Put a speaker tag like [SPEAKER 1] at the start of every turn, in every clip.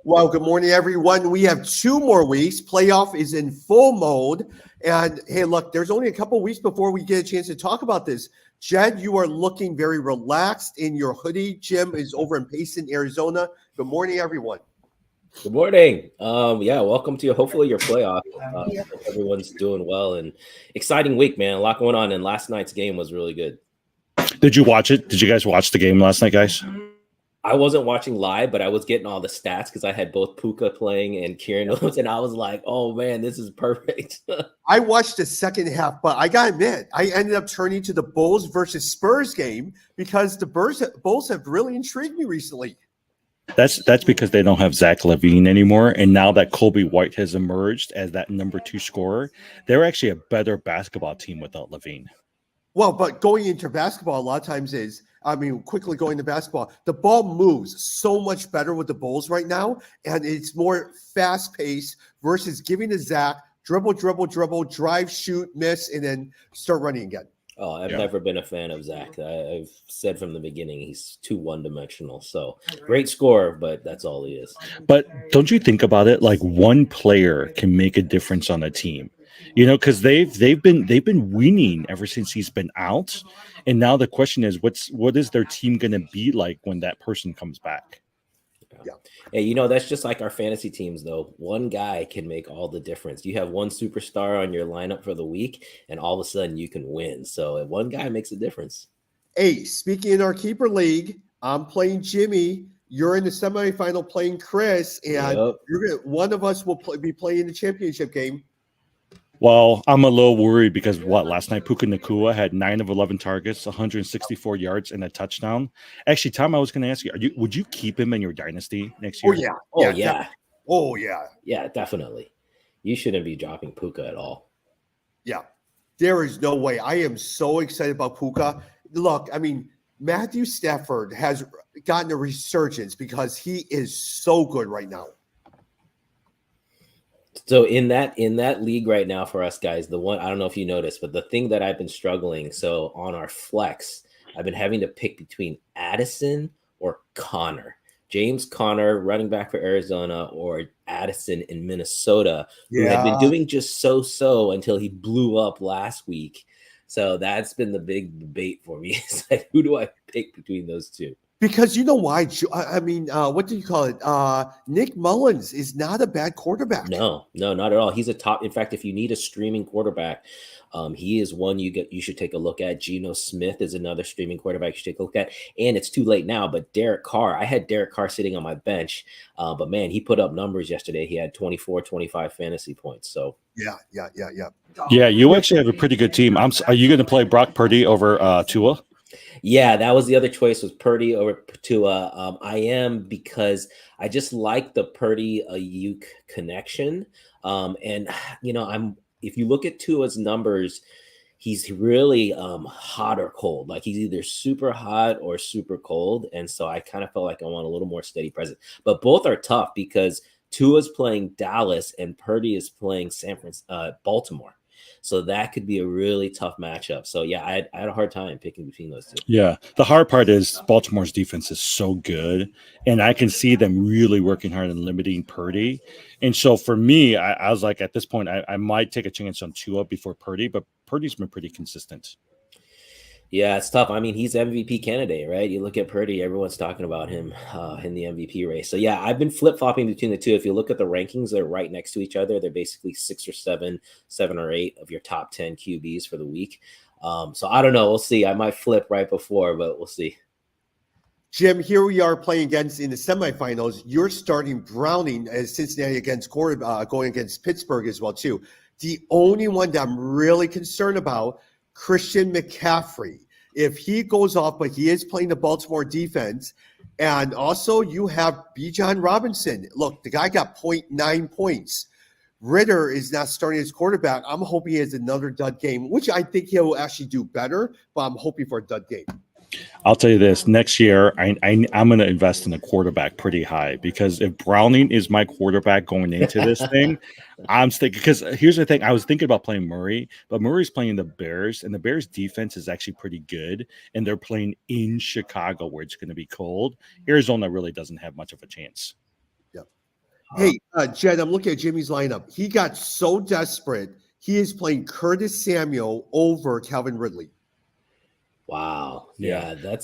[SPEAKER 1] Well, good morning, everyone. We have 2 more weeks. Playoff is in full mode. And hey, look, there's only a couple weeks before we get a chance to talk about this. Jed, you are looking very relaxed in your hoodie. Jim is over in Payson, Arizona. Good morning, everyone.
[SPEAKER 2] Good morning. Welcome to hopefully your playoff. Hope everyone's doing well and exciting week, man. A lot going on, and last night's game was really good.
[SPEAKER 3] Did you watch it? Did you guys watch the game last night, guys?
[SPEAKER 2] I wasn't watching live, but I was getting all the stats because I had both Puka playing and Kieran Williams, and I was like, "Oh man, this is perfect."
[SPEAKER 1] I watched the second half, but I got to admit, I ended up turning to the Bulls versus Spurs game because the Bulls have really intrigued me recently.
[SPEAKER 3] That's because they don't have Zach LaVine anymore, and now that Kobe White has emerged as that number 2 scorer, they're actually a better basketball team without LaVine.
[SPEAKER 1] Well, but going into basketball, a lot of times quickly going to basketball, the ball moves so much better with the Bulls right now, and it's more fast-paced versus giving to Zach, dribble, drive, shoot, miss, and then start running again.
[SPEAKER 2] Oh, I've never been a fan of Zach. I've said from the beginning he's too one-dimensional. So great scorer, but that's all he is.
[SPEAKER 3] But don't you think about it? Like one player can make a difference on a team. You know, because they've been winning ever since he's been out, and now the question is, what is their team going to be like when that person comes back?
[SPEAKER 2] Yeah. Hey, that's just like our fantasy teams, though. One guy can make all the difference. You have one superstar on your lineup for the week, and all of a sudden you can win. So one guy makes a difference.
[SPEAKER 1] Hey, speaking in our keeper league, I'm playing Jimmy. You're in the semifinal playing Chris, and one of us will be playing the championship game.
[SPEAKER 3] Well, I'm a little worried because last night Puka Nacua had 9 of 11 targets, 164 yards, and a touchdown. Actually, Tom, I was going to ask you, would you keep him in your dynasty next year?
[SPEAKER 2] Yeah, definitely. You shouldn't be dropping Puka at all.
[SPEAKER 1] Yeah, there is no way. I am so excited about Puka. Look, I mean, Matthew Stafford has gotten a resurgence because he is so good right now.
[SPEAKER 2] So in that league right now for us guys, the one, I don't know if you noticed, but the thing that I've been struggling, so on our flex, I've been having to pick between Addison or Connor. James Conner, running back for Arizona, or Addison in Minnesota, who had been doing just so until he blew up last week. So that's been the big debate for me. It's like, who do I pick between those two?
[SPEAKER 1] Because you know why? I mean, what do you call it? Nick Mullins is not a bad quarterback.
[SPEAKER 2] No, not at all. He's a top. In fact, if you need a streaming quarterback, he is one you should take a look at. Geno Smith is another streaming quarterback you should take a look at. And it's too late now, but Derek Carr, I had Derek Carr sitting on my bench, but man, he put up numbers yesterday. He had 24, 25 fantasy points. So
[SPEAKER 1] yeah.
[SPEAKER 3] Yeah, you actually have a pretty good team. Are you going to play Brock Purdy over Tua?
[SPEAKER 2] Yeah, that was the other choice, was Purdy over Tua. I am, because I just like the Purdy Ayuk connection. And if you look at Tua's numbers, he's really hot or cold. Like he's either super hot or super cold. And so I kind of felt like I want a little more steady presence. But both are tough because Tua's playing Dallas and Purdy is playing Baltimore. So that could be a really tough matchup. So yeah, I had a hard time picking between those two.
[SPEAKER 3] Yeah, the hard part is Baltimore's defense is so good, and I can see them really working hard on limiting Purdy. And so for me, I was like, at this point, I might take a chance on Tua before Purdy, but Purdy's been pretty consistent.
[SPEAKER 2] Yeah, it's tough. I mean, he's MVP candidate, right? You look at Purdy, everyone's talking about him in the MVP race. So yeah, I've been flip-flopping between the two. If you look at the rankings, they're right next to each other. They're basically 6 or 7 or 8 of your top 10 QBs for the week. So I don't know. We'll see. I might flip right before, but we'll see.
[SPEAKER 1] Jim, here we are playing against in the semifinals. You're starting Browning as Cincinnati against going against Pittsburgh as well too. The only one that I'm really concerned about, Christian McCaffrey. If he goes off, but he is playing the Baltimore defense, and also you have Bijan Robinson. Look, the guy got 0.9 points. Ritter is not starting as quarterback. I'm hoping he has another dud game, which I think he'll actually do better, but I'm hoping for a dud game.
[SPEAKER 3] I'll tell you this, next year, I'm going to invest in a quarterback pretty high, because if Browning is my quarterback going into this thing, I'm thinking, because here's the thing, I was thinking about playing Murray, but Murray's playing the Bears, and the Bears defense is actually pretty good, and they're playing in Chicago where it's going to be cold. Arizona really doesn't have much of a chance.
[SPEAKER 1] Yep. Hey, Jed, I'm looking at Jimmy's lineup. He got so desperate, he is playing Curtis Samuel over Calvin Ridley.
[SPEAKER 2] Wow.
[SPEAKER 3] Yeah.
[SPEAKER 2] Yeah,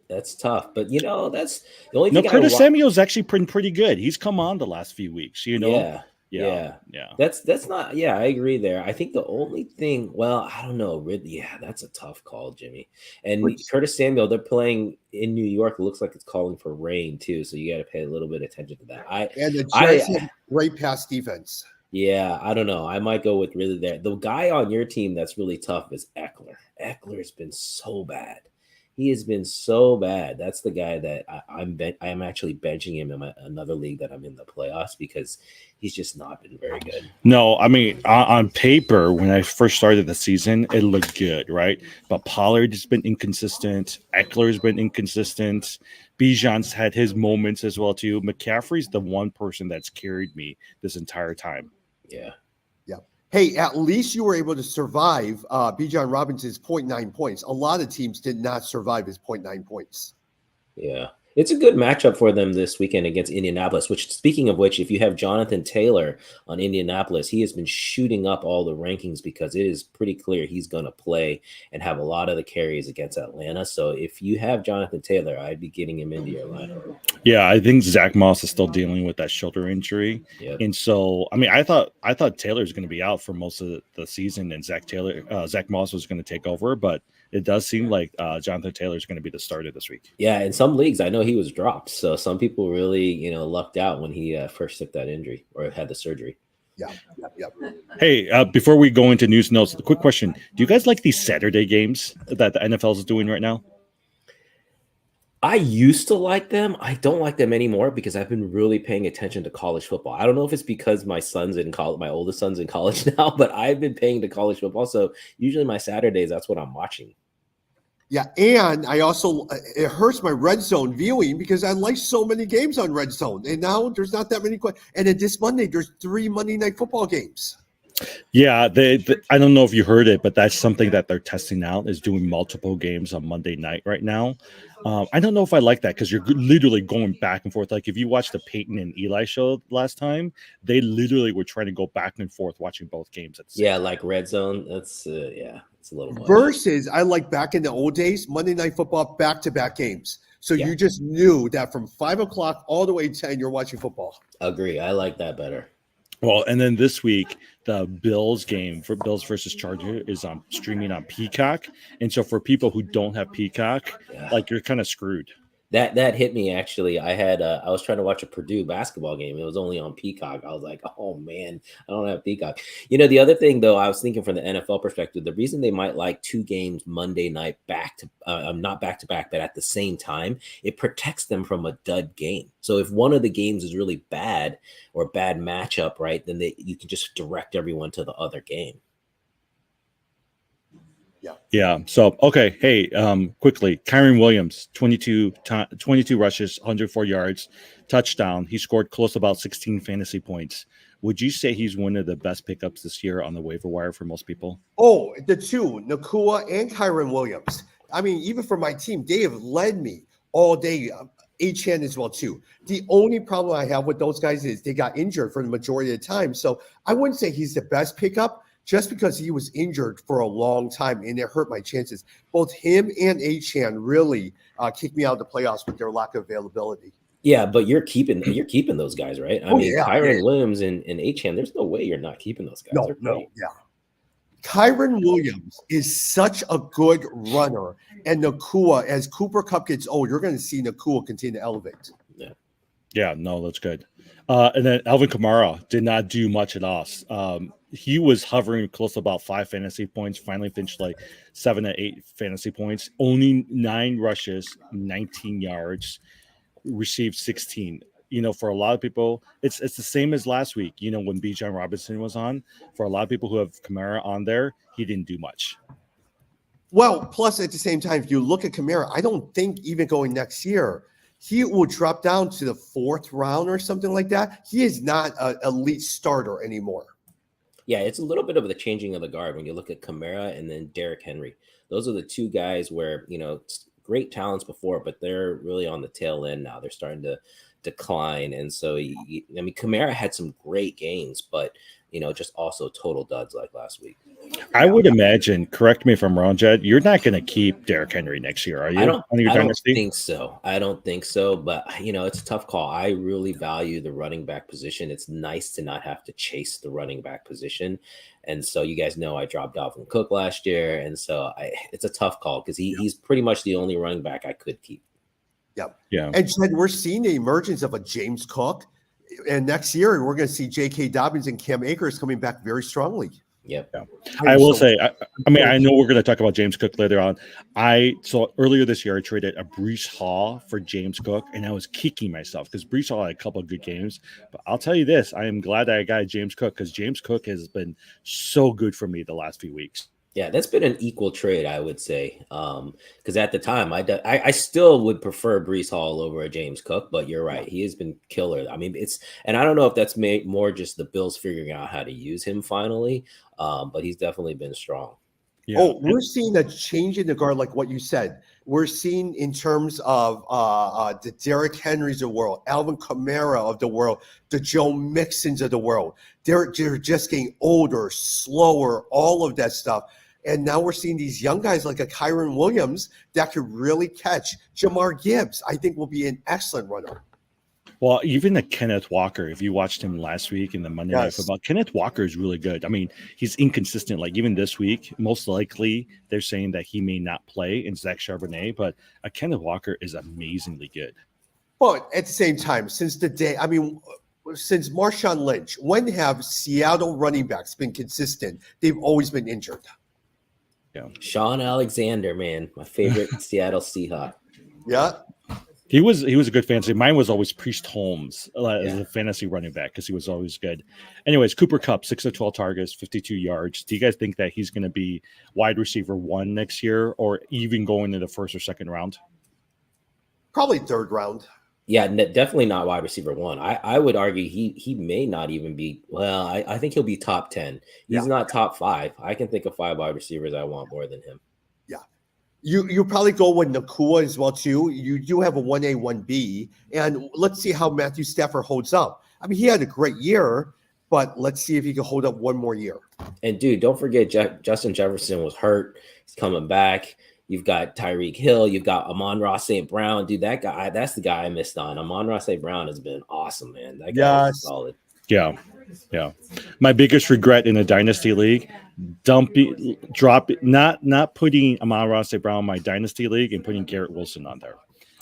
[SPEAKER 2] that's tough. But that's the only
[SPEAKER 3] No,
[SPEAKER 2] thing I
[SPEAKER 3] Curtis Samuel's actually pretty good. He's come on the last few weeks,
[SPEAKER 2] Yeah,
[SPEAKER 3] Yeah,
[SPEAKER 2] yeah.
[SPEAKER 3] yeah.
[SPEAKER 2] That's not. Yeah, I agree there. I think the only thing. Well, I don't know. Really, yeah, that's a tough call, Jimmy. And
[SPEAKER 1] Which
[SPEAKER 2] Curtis Samuel, they're playing in New York. It looks like it's calling for rain too, so you got to pay a little bit of attention to that.
[SPEAKER 1] and the Jets
[SPEAKER 2] I,
[SPEAKER 1] have great pass defense.
[SPEAKER 2] yeah, I don't know. I might go with really there. The guy on your team that's really tough is Eckler. Eckler's been so bad. He has been so bad. That's the guy that I'm actually benching him in another league that I'm in the playoffs because he's just not been very good.
[SPEAKER 3] No, I mean on paper, when I first started the season, it looked good, right? But Pollard has been inconsistent. Eckler's been inconsistent. Bijan's had his moments as well too. McCaffrey's the one person that's carried me this entire time.
[SPEAKER 2] Yeah.
[SPEAKER 1] Hey, at least you were able to survive Bijan Robinson's 0.9 points. A lot of teams did not survive his 0.9 points.
[SPEAKER 2] Yeah. It's a good matchup for them this weekend against Indianapolis, which, speaking of which, if you have Jonathan Taylor on Indianapolis, he has been shooting up all the rankings because it is pretty clear he's going to play and have a lot of the carries against Atlanta. So if you have Jonathan Taylor, I'd be getting him into your lineup.
[SPEAKER 3] Yeah, I think Zach Moss is still dealing with that shoulder injury.
[SPEAKER 2] Yep.
[SPEAKER 3] And so, I mean, I thought Taylor's going to be out for most of the season and Zach Moss was going to take over, but it does seem like Jonathan Taylor is going to be the starter this week.
[SPEAKER 2] Yeah, in some leagues, I know he was dropped. So some people really, lucked out when he first took that injury or had the surgery.
[SPEAKER 1] Yeah.
[SPEAKER 3] Hey, before we go into news notes, a quick question. Do you guys like these Saturday games that the NFL is doing right now?
[SPEAKER 2] I used to like them. I don't like them anymore because I've been really paying attention to college football. I don't know if it's because my son's in college, my oldest son's in college now, but I've been paying to college football. So usually my Saturdays, that's what I'm watching.
[SPEAKER 1] Yeah, and I also it hurts my red zone viewing because I like so many games on red zone, and now there's not that many. And then this Monday, there's 3 Monday Night Football games.
[SPEAKER 3] Yeah, I don't know if you heard it, but that's something that they're testing out is doing multiple games on Monday night right now. I don't know if I like that because you're literally going back and forth. Like if you watched the Peyton and Eli show last time, they literally were trying to go back and forth watching both games.
[SPEAKER 2] Like red zone. That's it's a little much.
[SPEAKER 1] Versus, I like back in the old days, Monday Night Football back-to-back games. So you just knew that from 5 o'clock all the way to 10, you're watching football.
[SPEAKER 2] Agree. I like that better.
[SPEAKER 3] Well, and then this week, the Bills game for Bills versus Charger is on streaming on Peacock. And so for people who don't have Peacock, like you're kind of screwed.
[SPEAKER 2] That hit me actually. I was trying to watch a Purdue basketball game. It was only on Peacock. I was like, oh man, I don't have Peacock. The other thing though, I was thinking from the NFL perspective, the reason they might like 2 games Monday night not back to back, but at the same time, it protects them from a dud game. So if one of the games is really bad or a bad matchup, right, then you can just direct everyone to the other game.
[SPEAKER 3] Yeah. So, okay. Hey, quickly, Kyren Williams, 22 rushes, 104 yards, touchdown. He scored close to about 16 fantasy points. Would you say he's one of the best pickups this year on the waiver wire for most people?
[SPEAKER 1] Oh, the two, Nakua and Kyren Williams. I mean, even for my team, they have led me all day. Achane as well, too. The only problem I have with those guys is they got injured for the majority of the time. So I wouldn't say he's the best pickup, just because he was injured for a long time and it hurt my chances. Both him and Achane really kicked me out of the playoffs with their lack of availability.
[SPEAKER 2] Yeah, but you're keeping those guys, right? Kyren Williams and Achane, there's no way you're not keeping those guys.
[SPEAKER 1] No. Kyren Williams is such a good runner, and Nakua, as Cooper Kupp gets old, you're going to see Nakua continue to elevate.
[SPEAKER 3] Yeah, no, that's good. And then Alvin Kamara did not do much at all. He was hovering close to about 5 fantasy points, finally finished like 7 to 8 fantasy points, only 9 rushes, 19 yards, received 16. For a lot of people, it's the same as last week, when Bijan Robinson was on. For a lot of people who have Kamara on there, he didn't do much.
[SPEAKER 1] Well, plus at the same time, if you look at Kamara, I don't think even going next year, he will drop down to the 4th round or something like that. He is not an elite starter anymore.
[SPEAKER 2] Yeah, it's a little bit of the changing of the guard when you look at Kamara and then Derrick Henry. Those are the 2 guys where, great talents before, but they're really on the tail end now. They're starting to decline. And so, I mean, Kamara had some great games, but just also total duds like last week.
[SPEAKER 3] I would imagine, correct me if I'm wrong, Jed, you're not going to keep Derrick Henry next year, are you?
[SPEAKER 2] I don't
[SPEAKER 3] dynasty?
[SPEAKER 2] think so. I don't think so, but it's a tough call. I really value the running back position. It's nice to not have to chase the running back position. And so you guys know I dropped Dalvin Cook last year. And so it's a tough call because he's pretty much the only running back I could keep.
[SPEAKER 1] Yep.
[SPEAKER 3] Yeah.
[SPEAKER 1] And Jed, we're seeing the emergence of a James Cook. And next year, we're going to see J.K. Dobbins and Cam Akers coming back very strongly.
[SPEAKER 2] Yep.
[SPEAKER 3] Yeah. I will say, I mean, I know we're going to talk about James Cook later on. So earlier this year, I traded a Breece Hall for James Cook, and I was kicking myself because Breece Hall had a couple of good games. But I'll tell you this, I am glad that I got James Cook because James Cook has been so good for me the last few weeks.
[SPEAKER 2] Yeah, that's been an equal trade, I would say. Because at the time, I still would prefer Breece Hall over a James Cook, but you're right, he has been killer. I mean, and I don't know if that's made more just the Bills figuring out how to use him finally, but he's definitely been strong.
[SPEAKER 3] Yeah.
[SPEAKER 1] Oh, we're seeing a change in the guard, like what you said. We're seeing in terms of the Derrick Henrys of the world, Alvin Kamara of the world, the Joe Mixons of the world. They're just getting older, slower, all of that stuff. And now we're seeing these young guys like a Kyron Williams that could really catch. Jamar Gibbs, I think, will be an excellent runner.
[SPEAKER 3] Well, even the Kenneth Walker, if you watched him last week in the Monday Night Football, Kenneth Walker is really good. I mean, he's inconsistent. Like even this week, most likely they're saying that he may not play in Zach Charbonnet, but Kenneth Walker is amazingly good.
[SPEAKER 1] But at the same time, since Marshawn Lynch, when have Seattle running backs been consistent? They've always been injured.
[SPEAKER 3] Yeah.
[SPEAKER 2] Sean Alexander, man, my favorite Seattle Seahawk.
[SPEAKER 1] Yeah.
[SPEAKER 3] He was a good fantasy. Mine was always Priest Holmes as a fantasy running back because he was always good. Anyways, Cooper Kupp, 6 of 12 targets, 52 yards. Do you guys think that he's going to be wide receiver 1 next year or even going in the first or second round?
[SPEAKER 1] Probably third round.
[SPEAKER 2] Yeah, definitely not wide receiver 1. I would argue he may not even be. Well, I think he'll be top 10. He's not top 5. I can think of 5 wide receivers I want more than him.
[SPEAKER 1] Yeah, you probably go with Nacua as well too. You do have a 1A, 1B, and let's see how Matthew Stafford holds up. I mean, he had a great year, but let's see if he can hold up one more year.
[SPEAKER 2] And dude, don't forget Justin Jefferson was hurt. He's coming back. You've got Tyreek Hill. You've got Amon-Ra St. Brown. Dude, that's the guy I missed on. Amon-Ra St. Brown has been awesome, man. That guy is solid.
[SPEAKER 3] Yeah. Yeah. My biggest regret in a dynasty league, not putting Amon-Ra St. Brown in my dynasty league and putting Garrett Wilson on there.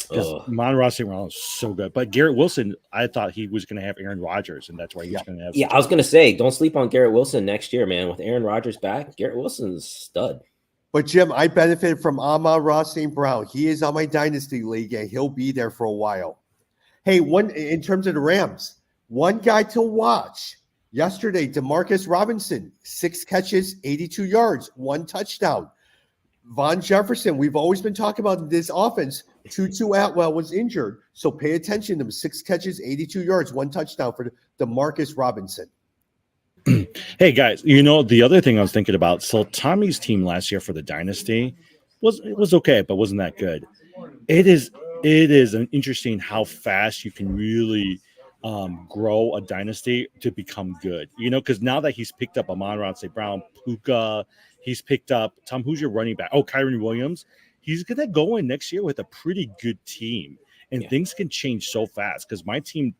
[SPEAKER 3] Because Amon-Ra St. Brown is so good. But Garrett Wilson, I thought he was going to have Aaron Rodgers, and that's why he was going to have.
[SPEAKER 2] Yeah, I was going to say, don't sleep on Garrett Wilson next year, man. With Aaron Rodgers back, Garrett Wilson's a stud.
[SPEAKER 1] But Jim, I benefited from Amon-Ra St. Brown. He is on my dynasty league, and he'll be there for a while. Hey, in terms of the Rams, one guy to watch. Yesterday, Demarcus Robinson, 6 catches, 82 yards, 1 touchdown. Von Jefferson, we've always been talking about this offense. Tutu Atwell was injured, so pay attention to him. 6 catches, 82 yards, 1 touchdown for Demarcus Robinson.
[SPEAKER 3] Hey guys, the other thing I was thinking about. So Tommy's team last year for the dynasty was okay, but wasn't that good. It is an interesting how fast you can really grow a dynasty to become good. Because now that he's picked up Amon-Ra St. Brown, Puka, he's picked up Tom. Who's your running back? Oh, Kyron Williams. He's gonna go in next year with a pretty good team. And things can change so fast because my team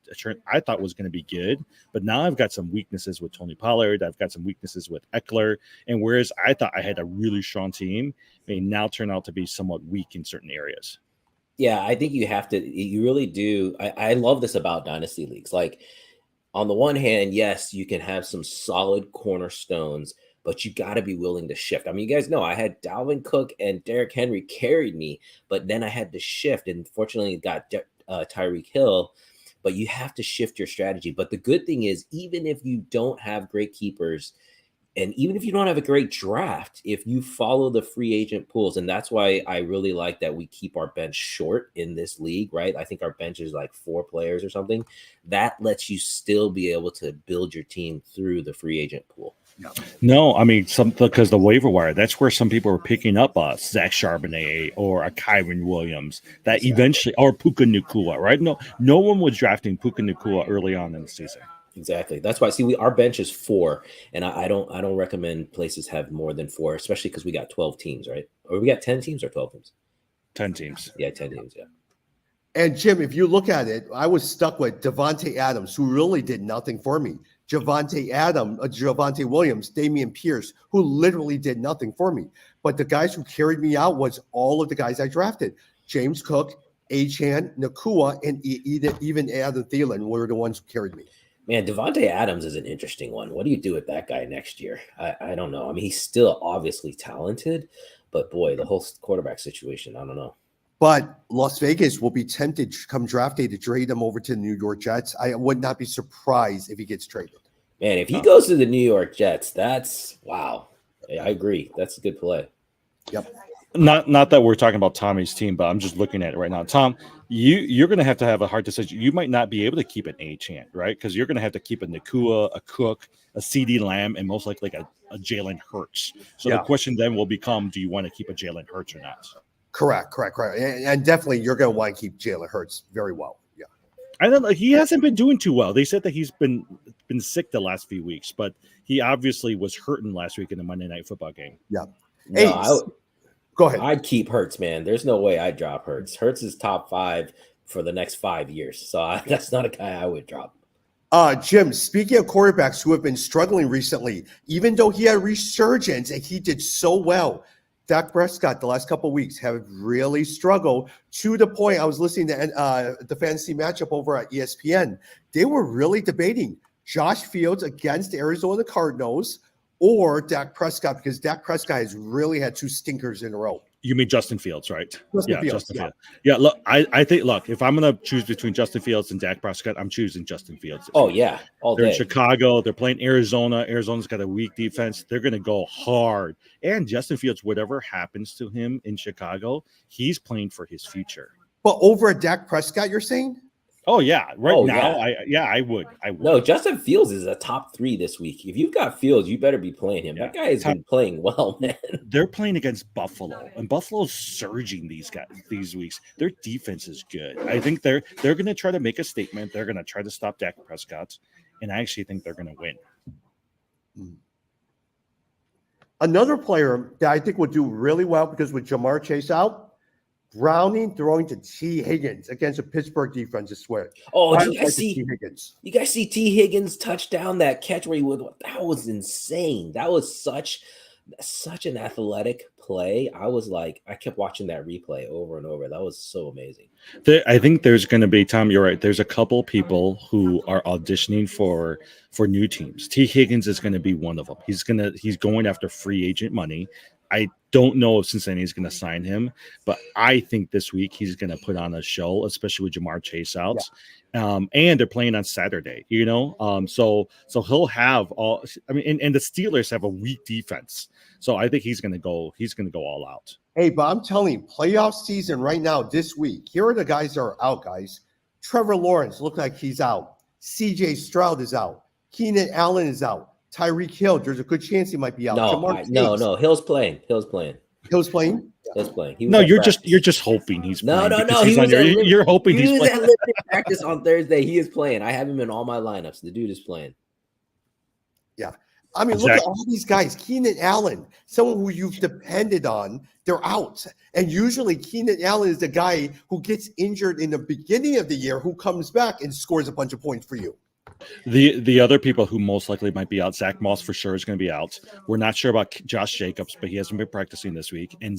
[SPEAKER 3] I thought was going to be good, but now I've got some weaknesses with Tony Pollard. I've got some weaknesses with Eckler. And whereas I thought I had a really strong team, may now turn out to be somewhat weak in certain areas.
[SPEAKER 2] Yeah, I think you really do. I love this about dynasty leagues. Like on the one hand, yes, you can have some solid cornerstones, but you got to be willing to shift. I mean, you guys know I had Dalvin Cook and Derrick Henry carried me, but then I had to shift, and fortunately got Tyreek Hill. But you have to shift your strategy. But the good thing is, even if you don't have great keepers, and even if you don't have a great draft, if you follow the free agent pools, and that's why I really like that we keep our bench short in this league, right? I think our bench is like 4 players or something. That lets you still be able to build your team through the free agent pool.
[SPEAKER 3] No, I mean some because the waiver wire. That's where some people were picking up Zach Charbonnet or a Kyron Williams. That eventually, or Puka Nacua, right? No one was drafting Puka Nacua early on in the season.
[SPEAKER 2] Exactly. That's why. See, our bench is 4, and I don't recommend places have more than 4, especially because we got 12 teams, right? Or we got 10 teams or 12 teams.
[SPEAKER 3] 10 teams.
[SPEAKER 2] Yeah, 10 teams. Yeah.
[SPEAKER 1] And Jim, if you look at it, I was stuck with Devontae Adams, who really did nothing for me. Javonte Williams, Damian Pierce, who literally did nothing for me. But the guys who carried me out was all of the guys I drafted. James Cook, Achane, Nacua, and even Adam Thielen were the ones who carried me.
[SPEAKER 2] Man, Devontae Adams is an interesting one. What do you do with that guy next year? I don't know. I mean, he's still obviously talented, but boy, the whole quarterback situation, I don't know.
[SPEAKER 1] But Las Vegas will be tempted come draft day to trade him over to the New York Jets. I would not be surprised if he gets traded.
[SPEAKER 2] Man, if he goes to the New York Jets, that's wow. Yeah, I agree. That's a good play.
[SPEAKER 1] Yep.
[SPEAKER 3] Not that we're talking about Tommy's team, but I'm just looking at it right now. Tom, you're going to have a hard decision. You might not be able to keep an Achane, right? Because you're going to have to keep a Nacua, a Cook, a CeeDee Lamb, and most likely a Jalen Hurts. So the question then will become, do you want to keep a Jalen Hurts or not?
[SPEAKER 1] Correct. And definitely you're going to want to keep Jalen Hurts very well. Yeah.
[SPEAKER 3] I don't know. He hasn't been doing too well. They said that he's been sick the last few weeks, but he obviously was hurting last week in the Monday Night Football game.
[SPEAKER 1] Yeah.
[SPEAKER 2] No,
[SPEAKER 1] go ahead.
[SPEAKER 2] I'd keep Hurts, man. There's no way I'd drop Hurts. Hurts is top 5 for the next 5 years. So that's not a guy I would drop.
[SPEAKER 1] Jim, speaking of quarterbacks who have been struggling recently, even though he had resurgence and he did so well, Dak Prescott the last couple of weeks have really struggled to the point I was listening to the fantasy matchup over at ESPN. They were really debating Josh Fields against Arizona Cardinals or Dak Prescott because Dak Prescott has really had 2 stinkers in a row.
[SPEAKER 3] You mean Justin Fields, right?
[SPEAKER 1] Justin Fields.
[SPEAKER 3] Yeah, look, I think, if I'm going to choose between Justin Fields and Dak Prescott, I'm choosing Justin Fields.
[SPEAKER 2] Oh, yeah, all day.
[SPEAKER 3] They're in Chicago. They're playing Arizona. Arizona's got a weak defense. They're going to go hard. And Justin Fields, whatever happens to him in Chicago, he's playing for his future.
[SPEAKER 1] But over at Dak Prescott, you're saying?
[SPEAKER 3] Oh, yeah. Now, I would.
[SPEAKER 2] No, Justin Fields is a top 3 this week. If you've got Fields, you better be playing him. That guy has been playing well, man.
[SPEAKER 3] They're playing against Buffalo, and Buffalo's surging these weeks. Their defense is good. I think they're going to try to make a statement. They're going to try to stop Dak Prescott, and I actually think they're going to win.
[SPEAKER 1] Another player that I think would do really well because with Jamar Chase out, Browning throwing to T. Higgins against a Pittsburgh defense, I swear.
[SPEAKER 2] Oh, did you guys see T. Higgins touchdown, that catch where that was insane. That was such an athletic play. I kept watching that replay over and over. That was so amazing.
[SPEAKER 3] I think there's going to be, Tom, you're right. There's a couple people who are auditioning for new teams. T. Higgins is going to be one of them. He's going after free agent money. I don't know if Cincinnati is going to sign him, but I think this week he's going to put on a show, especially with Jamar Chase out. Yeah. And they're playing on Saturday, so he'll have all. I mean, and the Steelers have a weak defense, so I think he's going to go all out.
[SPEAKER 1] Hey, but I'm telling you, playoff season right now this week. Here are the guys that are out, guys. Trevor Lawrence looked like he's out. C.J. Stroud is out. Keenan Allen is out. Tyreek Hill, there's a good chance he might be out.
[SPEAKER 2] No, Hill's playing.
[SPEAKER 1] Hill's playing?
[SPEAKER 2] He's playing.
[SPEAKER 3] You're just hoping he's playing.
[SPEAKER 2] No.
[SPEAKER 3] You're hoping he's playing.
[SPEAKER 2] At limited practice on Thursday. He is playing. I have him in all my lineups. The dude is playing.
[SPEAKER 1] Yeah. I mean, look at all these guys. Keenan Allen, someone who you've depended on, they're out. And usually Keenan Allen is the guy who gets injured in the beginning of the year, who comes back and scores a bunch of points for you.
[SPEAKER 3] The other people who most likely might be out, Zach Moss for sure is going to be out. We're not sure about Josh Jacobs, but he hasn't been practicing this week. And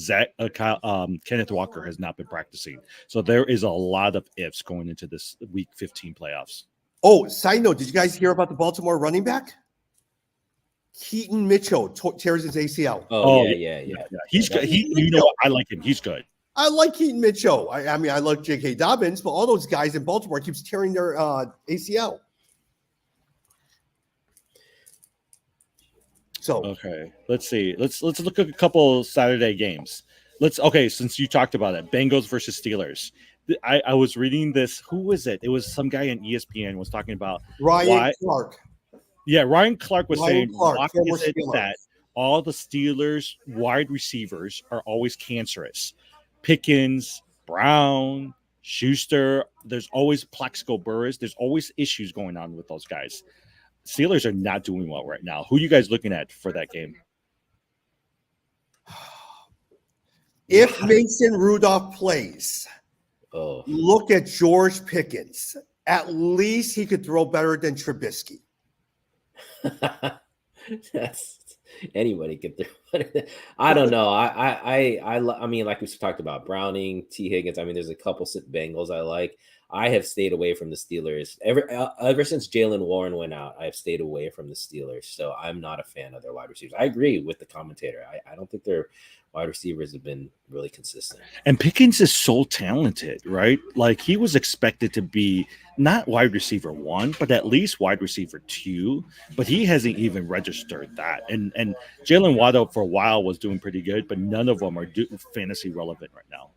[SPEAKER 3] Kenneth Walker has not been practicing. So there is a lot of ifs going into this Week 15 playoffs.
[SPEAKER 1] Oh, side note, did you guys hear about the Baltimore running back? Keaton Mitchell tears his ACL.
[SPEAKER 2] Oh, yeah.
[SPEAKER 3] He's good. I like him. He's good.
[SPEAKER 1] I like Keaton Mitchell. I mean, I like J.K. Dobbins, but all those guys in Baltimore keeps tearing their ACL. So
[SPEAKER 3] okay, let's see. Let's look at a couple Saturday games. Since you talked about it, Bengals versus Steelers. I was reading this. Who was it? It was some guy on ESPN was talking about
[SPEAKER 1] Ryan Clark.
[SPEAKER 3] Yeah, Ryan Clark was
[SPEAKER 1] Ryan
[SPEAKER 3] saying,
[SPEAKER 1] Clark,
[SPEAKER 3] why
[SPEAKER 1] former
[SPEAKER 3] is it
[SPEAKER 1] Steeler.
[SPEAKER 3] that all the Steelers wide receivers are always cancerous? Pickens, Brown, Schuster, there's always Plaxico Burris. There's always issues going on with those guys. Steelers are not doing well right now. Who are you guys looking at for that game?
[SPEAKER 1] If Mason Rudolph plays,
[SPEAKER 2] Oh,
[SPEAKER 1] look at George Pickens. At least he could throw better than Trubisky.
[SPEAKER 2] that's anybody could do. I don't know. I mean, like we talked about Browning, T. Higgins. I mean, there's a couple Bengals I like. I have stayed away from the Steelers ever since Jalen Warren went out. I have stayed away from the Steelers, so I'm not a fan of their wide receivers. I agree with the commentator. I don't think their wide receivers have been really consistent.
[SPEAKER 3] And Pickens is so talented, right? Like he was expected to be not wide receiver 1, but at least wide receiver 2. But he hasn't even registered that. And Jalen Waddle for a while was doing pretty good, but none of them are fantasy relevant right now.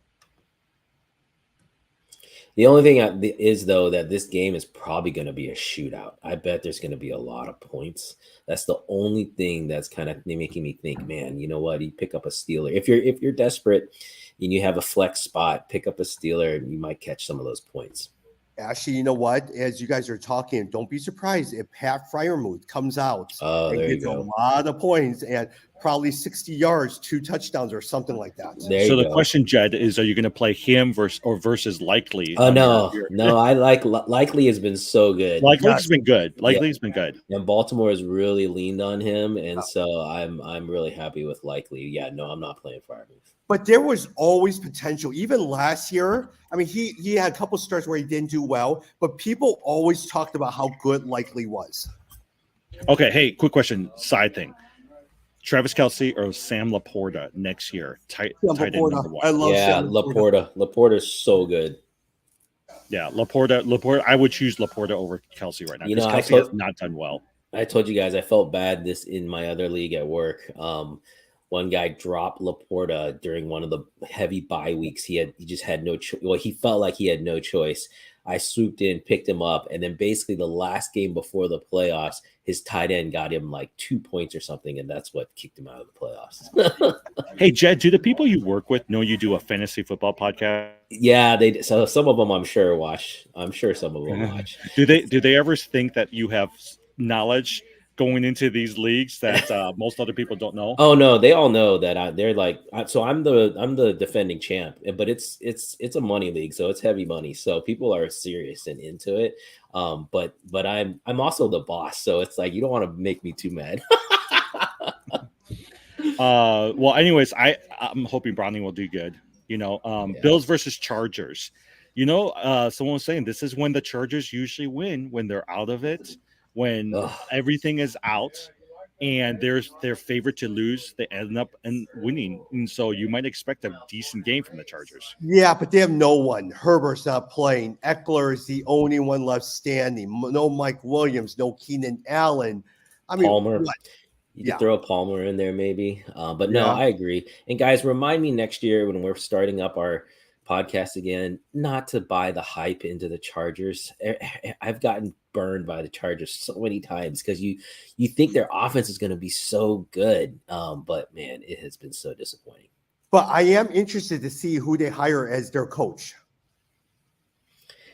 [SPEAKER 2] The only thing is, though, that this game is probably going to be a shootout. I bet there's going to be a lot of points. That's the only thing that's kind of making me think, man, you know what? You pick up a Steeler. If you're desperate and you have a flex spot, pick up a Steeler and you might catch some of those points.
[SPEAKER 1] Actually, you know what? As you guys are talking, don't be surprised if Pat Fryermuth comes out and
[SPEAKER 2] There you
[SPEAKER 1] gets a
[SPEAKER 2] go.
[SPEAKER 1] lot of points and probably 60 yards, 2 touchdowns, or something like that.
[SPEAKER 2] There
[SPEAKER 3] So
[SPEAKER 2] you
[SPEAKER 3] the
[SPEAKER 2] go.
[SPEAKER 3] question, Jed, is: are you going to play him versus Likely?
[SPEAKER 2] Oh no! I like Likely has been so good.
[SPEAKER 3] Likely's been good. Likely's been good.
[SPEAKER 2] And Baltimore has really leaned on him, and so I'm really happy with Likely. Yeah, no, I'm not playing Freiermuth.
[SPEAKER 1] But there was always potential. Even last year, I mean, he had a couple starts where he didn't do well, but people always talked about how good Likely was.
[SPEAKER 3] Okay, hey, quick question, side thing. Travis Kelce or Sam Laporta next year? Tight end number 1.
[SPEAKER 1] I love Sam
[SPEAKER 2] Laporta. Laporta's so good.
[SPEAKER 3] Yeah, Laporta. I would choose Laporta over Kelce right now because Kelce has not done well.
[SPEAKER 2] I told you guys I felt bad this in my other league at work. One guy dropped Laporta during one of the heavy bye weeks. He just had no choice. Well, he felt like he had no choice. I swooped in, picked him up, and then basically the last game before the playoffs, his tight end got him like 2 points or something, and that's what kicked him out of the playoffs.
[SPEAKER 3] Hey, Jed, do the people you work with know you do a fantasy football podcast?
[SPEAKER 2] Yeah, so some of them I'm sure watch. I'm sure some of them watch.
[SPEAKER 3] Do they ever think that you have knowledge going into these leagues that most other people don't know?
[SPEAKER 2] Oh no, they all know that they're like. So I'm the defending champ, but it's a money league, so it's heavy money. So people are serious and into it. But I'm also the boss, so it's like you don't want to make me too mad.
[SPEAKER 3] Well, anyways, I'm hoping Browning will do good. Bills versus Chargers. Someone was saying this is when the Chargers usually win, when they're out of it, when everything is out and they're favored to lose, they end up winning. And so you might expect a decent game from the Chargers.
[SPEAKER 1] Yeah, but they have no one. Herbert's not playing. Eckler is the only one left standing. No Mike Williams, no Keenan Allen. I mean,
[SPEAKER 2] Palmer.
[SPEAKER 1] what?
[SPEAKER 2] You could throw a Palmer in there maybe. But no,
[SPEAKER 1] Yeah.
[SPEAKER 2] I agree. And guys, remind me next year when we're starting up our podcast again, not to buy the hype into the Chargers. I've gotten burned by the Chargers so many times because you think their offense is going to be so good. But man, it has been so disappointing.
[SPEAKER 1] But I am interested to see who they hire as their coach.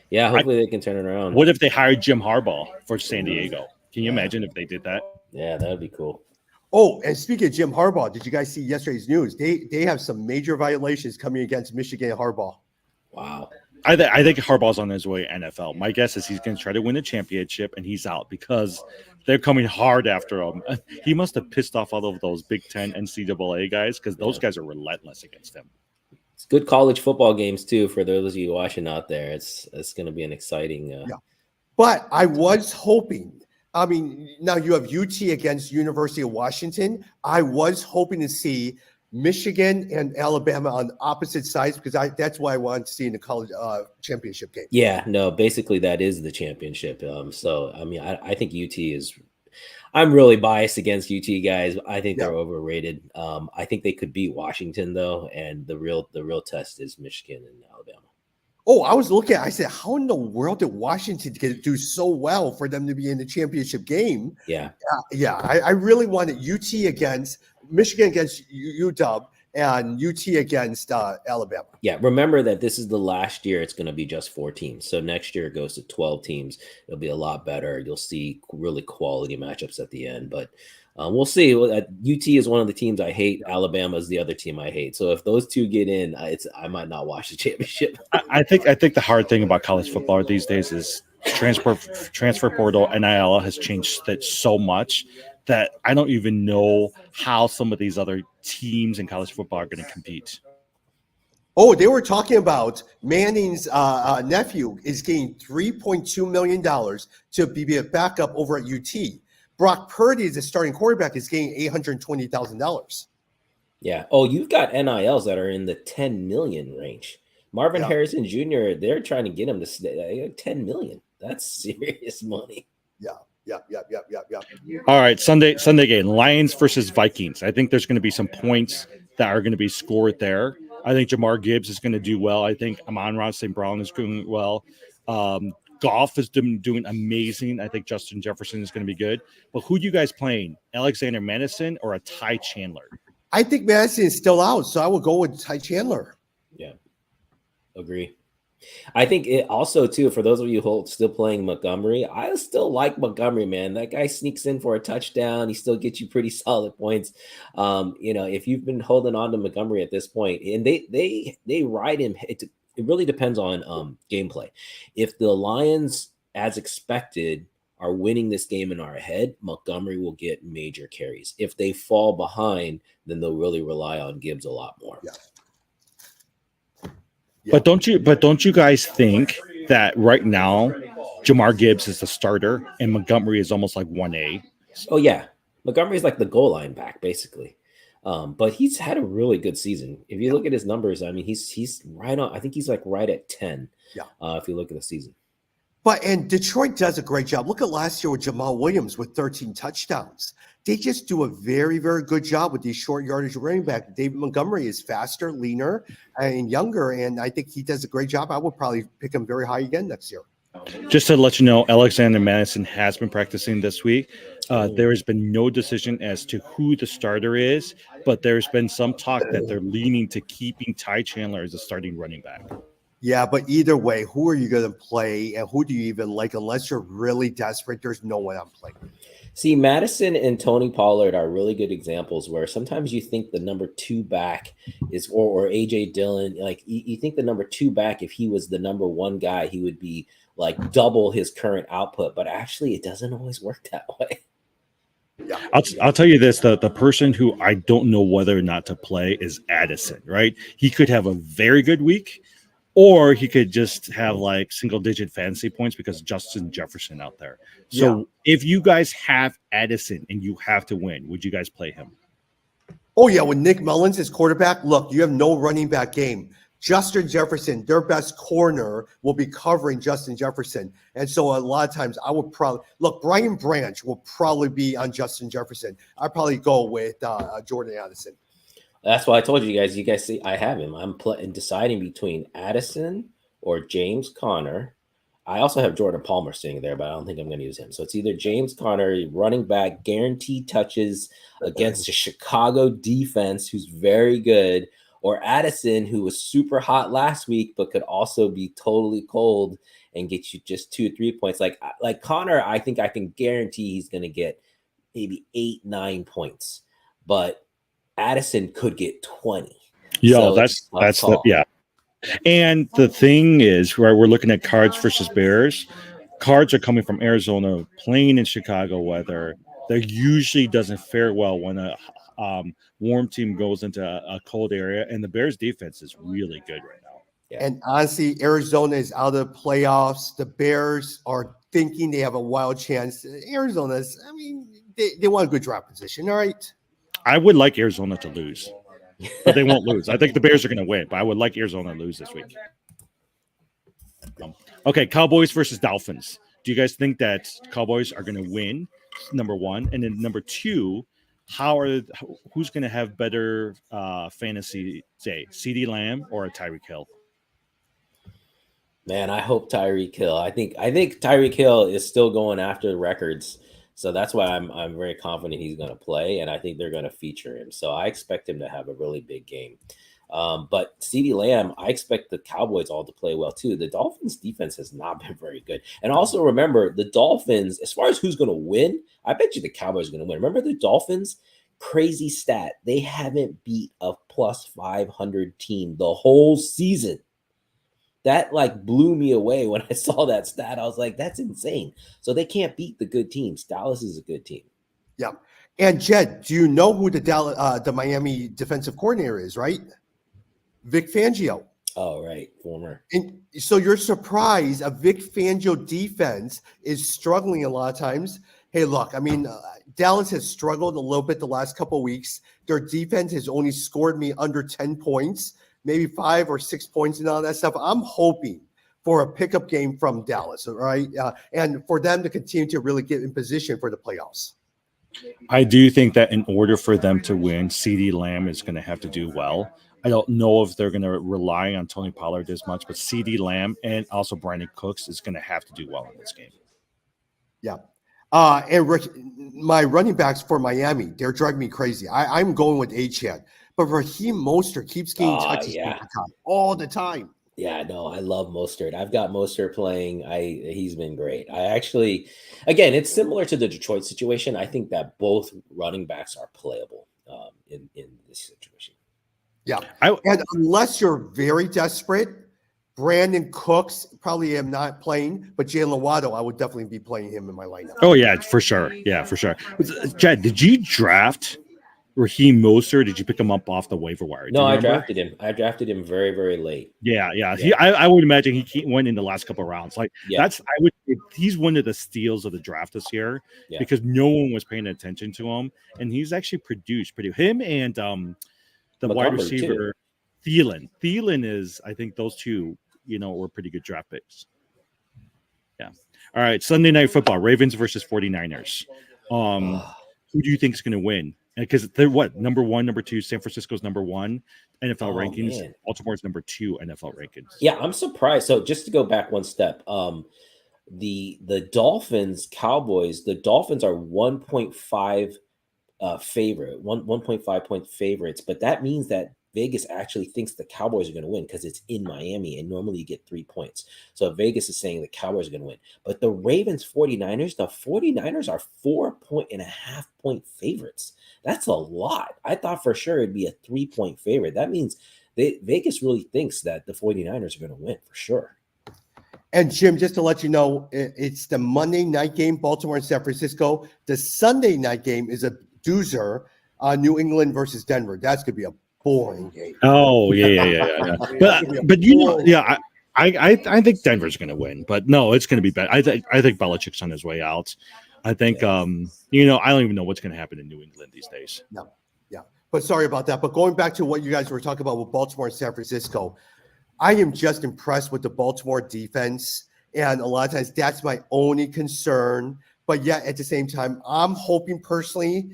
[SPEAKER 2] Yeah, hopefully they can turn it around.
[SPEAKER 3] What if they hired Jim Harbaugh for San Diego? Can you imagine if they did that?
[SPEAKER 2] Yeah, that would be cool.
[SPEAKER 1] Oh, and speaking of Jim Harbaugh, did you guys see yesterday's news? They have some major violations coming against Michigan Harbaugh.
[SPEAKER 2] Wow.
[SPEAKER 3] I think Harbaugh's on his way to NFL. My guess is he's going to try to win a championship, and he's out because they're coming hard after him. He must have pissed off all of those Big Ten NCAA guys because those guys are relentless against him.
[SPEAKER 2] It's good college football games too for those of you watching out there. It's going to be an exciting.
[SPEAKER 1] Yeah. But I was hoping. I mean, now you have UT against University of Washington. I was hoping to see Michigan and Alabama on opposite sides because that's what I wanted to see in the college championship game.
[SPEAKER 2] Yeah, no, basically that is the championship. So I mean, I think UT is. I'm really biased against UT guys. I think they're overrated. I think they could beat Washington though, and the real test is Michigan and Alabama.
[SPEAKER 1] Oh, I was looking. I said, how in the world did Washington do so well for them to be in the championship game?
[SPEAKER 2] Yeah.
[SPEAKER 1] Yeah, I really wanted UT against Michigan against UW and UT against Alabama.
[SPEAKER 2] Yeah, remember that this is the last year it's going to be just 4 teams. So next year it goes to 12 teams. It'll be a lot better. You'll see really quality matchups at the end. But we'll see. UT is one of the teams I hate. Alabama is the other team I hate. So if those two get in, I might not watch the championship.
[SPEAKER 3] I think the hard thing about college football these days is transfer portal. NIL has changed that so much that I don't even know how some of these other teams in college football are going to compete.
[SPEAKER 1] Oh, they were talking about Manning's nephew is getting $3.2 million to be a backup over at UT. Brock Purdy, as a starting quarterback, is getting $820,000.
[SPEAKER 2] Yeah. Oh, you've got NILs that are in the 10 million range. Marvin Harrison Jr., they're trying to get him to stay 10 million. That's serious money.
[SPEAKER 1] Yeah.
[SPEAKER 3] All right, Sunday game, Lions versus Vikings. I think there's going to be some points that are going to be scored there. I think Jamar Gibbs is going to do well. I think Amon-Ra St. Brown is doing well. Goff is doing amazing. I think Justin Jefferson is going to be good. But who do you guys playing? Alexander Madison or a Ty Chandler?
[SPEAKER 1] I think Madison is still out, so I will go with Ty Chandler.
[SPEAKER 2] Yeah, agree. I think it also, too, for those of you who are still playing Montgomery, I still like Montgomery, man. That guy sneaks in for a touchdown. He still gets you pretty solid points. If you've been holding on to Montgomery at this point, and they ride him, it really depends on gameplay. If the Lions, as expected, are winning this game and are ahead, Montgomery will get major carries. If they fall behind, then they'll really rely on Gibbs a lot more.
[SPEAKER 1] Yeah.
[SPEAKER 3] But don't you guys think that right now Jamar Gibbs is the starter and Montgomery is almost like 1A?
[SPEAKER 2] Oh yeah, Montgomery is like the goal line back basically, but he's had a really good season. If you look at his numbers, I mean, he's right on. I think he's like right at 10.
[SPEAKER 1] Yeah.
[SPEAKER 2] If you look at the season.
[SPEAKER 1] And Detroit does a great job. Look at last year with Jamal Williams with 13 touchdowns. They just do a very, very good job with these short yardage running back. David Montgomery is faster, leaner, and younger, and I think he does a great job. I would probably pick him very high again next year.
[SPEAKER 3] Just to let you know, Alexander Madison has been practicing this week. There has been no decision as to who the starter is, but there's been some talk that they're leaning to keeping Ty Chandler as a starting running back.
[SPEAKER 1] Yeah, but either way, who are you going to play, and who do you even like? Unless you're really desperate, there's no one I'm playing.
[SPEAKER 2] See, Madison and Tony Pollard are really good examples where sometimes you think the number 2 back is, or AJ Dillon, like you think the number 2 back, if he was the number 1 guy, he would be like double his current output, but actually it doesn't always work that way.
[SPEAKER 1] Yeah.
[SPEAKER 3] I'll tell you this, the person who I don't know whether or not to play is Addison, right? He could have a very good week, or he could just have like single-digit fantasy points because Justin Jefferson out there. So if you guys have Addison and you have to win, would you guys play him?
[SPEAKER 1] Oh, yeah, with Nick Mullins as quarterback, look, you have no running back game. Justin Jefferson, their best corner, will be covering Justin Jefferson. And so a lot of times I would probably – look, Brian Branch will probably be on Justin Jefferson. I'd probably go with Jordan Addison.
[SPEAKER 2] That's why I told you guys see I have him. I'm deciding between Addison or James Conner. I also have Jordan Palmer sitting there, but I don't think I'm going to use him. So it's either James Conner, running back, guaranteed touches against the Chicago defense, who's very good, or Addison, who was super hot last week, but could also be totally cold and get you just 2 or 3 points. Like Conner, I think I can guarantee he's going to get maybe 8-9 points, but Addison could get 20.
[SPEAKER 3] Yeah, so yeah. And the thing is, right, we're looking at Cards versus Bears. Cards are coming from Arizona, playing in Chicago weather. That usually doesn't fare well when a warm team goes into a cold area, and the Bears defense is really good right now.
[SPEAKER 1] Yeah. And honestly, Arizona is out of the playoffs. The Bears are thinking they have a wild chance. Arizona's, I mean, they want a good draft position, all right?
[SPEAKER 3] I would like Arizona to lose, but they won't lose. I think the Bears are going to win, but I would like Arizona to lose this week. Okay, Cowboys versus Dolphins. Do you guys think that Cowboys are going to win, number one? And then number two, who's going to have better fantasy day, CeeDee Lamb or a Tyreek Hill?
[SPEAKER 2] Man, I hope Tyreek Hill. I think Tyreek Hill is still going after the records. So that's why I'm very confident he's going to play, and I think they're going to feature him. So I expect him to have a really big game. But CeeDee Lamb, I expect the Cowboys all to play well too. The Dolphins defense has not been very good. And also remember, the Dolphins, as far as who's going to win, I bet you the Cowboys are going to win. Remember the Dolphins? Crazy stat. They haven't beat a plus 500 team the whole season. That like blew me away when I saw that stat. I was like, that's insane. So they can't beat the good teams. Dallas is a good team.
[SPEAKER 1] Yeah. And Jed, do you know who the Miami defensive coordinator is, right? Vic Fangio.
[SPEAKER 2] Oh, right. Former.
[SPEAKER 1] And so you're surprised a Vic Fangio defense is struggling a lot of times. Hey, look, I mean, Dallas has struggled a little bit the last couple of weeks. Their defense has only scored me under 10 points, maybe 5 or 6 points and all that stuff. I'm hoping for a pickup game from Dallas, all right? And for them to continue to really get in position for the playoffs.
[SPEAKER 3] I do think that in order for them to win, CeeDee Lamb is going to have to do well. I don't know if they're going to rely on Tony Pollard as much, but CeeDee Lamb and also Brandon Cooks is going to have to do well in this game.
[SPEAKER 1] Yeah. And my running backs for Miami, they're driving me crazy. I'm going with Achane, but Raheem Mostert keeps getting touches all the time.
[SPEAKER 2] Yeah, no, I love Mostert. I've got Mostert playing. He's been great. I actually, again, it's similar to the Detroit situation. I think that both running backs are playable in this situation.
[SPEAKER 1] Yeah, and unless you're very desperate, Brandon Cooks probably am not playing, but Jalen Waddle, I would definitely be playing him in my lineup.
[SPEAKER 3] Oh yeah, for sure. Yeah, for sure. Chad, did you draft Raheem Mostert? Did you pick him up off the waiver wire?
[SPEAKER 2] No, I drafted him. I drafted him very, very late.
[SPEAKER 3] Yeah. I would imagine he went in the last couple of rounds. He's one of the steals of the draft this year because no one was paying attention to him, and he's actually produced pretty. Him and the wide receiver Thielen. Thielen is, I think, those two, were pretty good draft picks. Yeah. All right. Sunday Night Football: Ravens versus 49ers. Who do you think is going to win? Because they're what, number one, number two. San Francisco's number one NFL rankings. Man. Baltimore's number 2 NFL rankings.
[SPEAKER 2] Yeah, I'm surprised. So just to go back one step, the Dolphins, Cowboys. The Dolphins are 1.5 favorite, 1.5 point favorites, but that means that Vegas actually thinks the Cowboys are going to win because it's in Miami, and normally you get 3 points. So Vegas is saying the Cowboys are going to win. But the Ravens 49ers, the 49ers are 4.5 point favorites. That's a lot. I thought for sure it'd be a 3 point favorite. That means Vegas really thinks that the 49ers are going to win for sure.
[SPEAKER 1] And Jim, just to let you know, it's the Monday night game, Baltimore and San Francisco. The Sunday night game is a doozer, New England versus Denver. That's going to be a boring game.
[SPEAKER 3] Oh, yeah. But I think Denver's going to win. But no, it's going to be bad. I think Belichick's on his way out. I think, I don't even know what's going to happen in New England these days.
[SPEAKER 1] No, yeah. But sorry about that. But going back to what you guys were talking about with Baltimore and San Francisco, I am just impressed with the Baltimore defense. And a lot of times that's my only concern. But yet at the same time, I'm hoping personally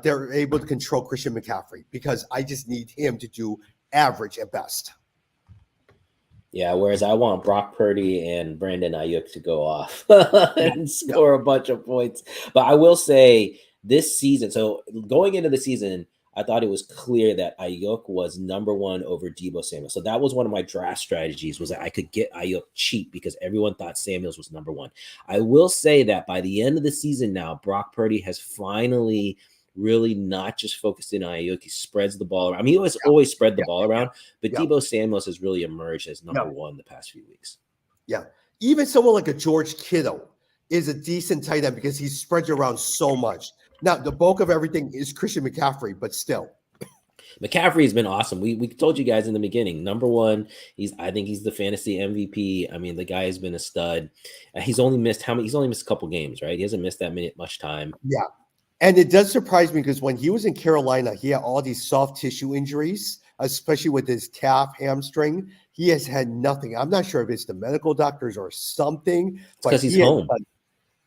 [SPEAKER 1] they're able to control Christian McCaffrey because I just need him to do average at best.
[SPEAKER 2] Yeah, whereas I want Brock Purdy and Brandon Ayuk to go off and score a bunch of points. But I will say this season, so going into the season, I thought it was clear that Ayuk was number one over Deebo Samuel. So that was one of my draft strategies, was that I could get Ayuk cheap because everyone thought Samuels was number one. I will say that by the end of the season now, Brock Purdy has finally really not just focused in on Ayuk. He spreads the ball around. I mean, he always spread the ball around, but Deebo Samuels has really emerged as number one the past few weeks.
[SPEAKER 1] Yeah. Even someone like a George Kittle is a decent tight end because he spreads around so much. Now, the bulk of everything is Christian McCaffrey, but still.
[SPEAKER 2] McCaffrey has been awesome. We told you guys in the beginning, number one, I think he's the fantasy MVP. I mean, the guy has been a stud. He's only missed a couple games, right? He hasn't missed that much time.
[SPEAKER 1] Yeah. And it does surprise me because when he was in Carolina, he had all these soft tissue injuries, especially with his calf hamstring. He has had nothing. I'm not sure if it's the medical doctors or something.
[SPEAKER 2] Because he's home.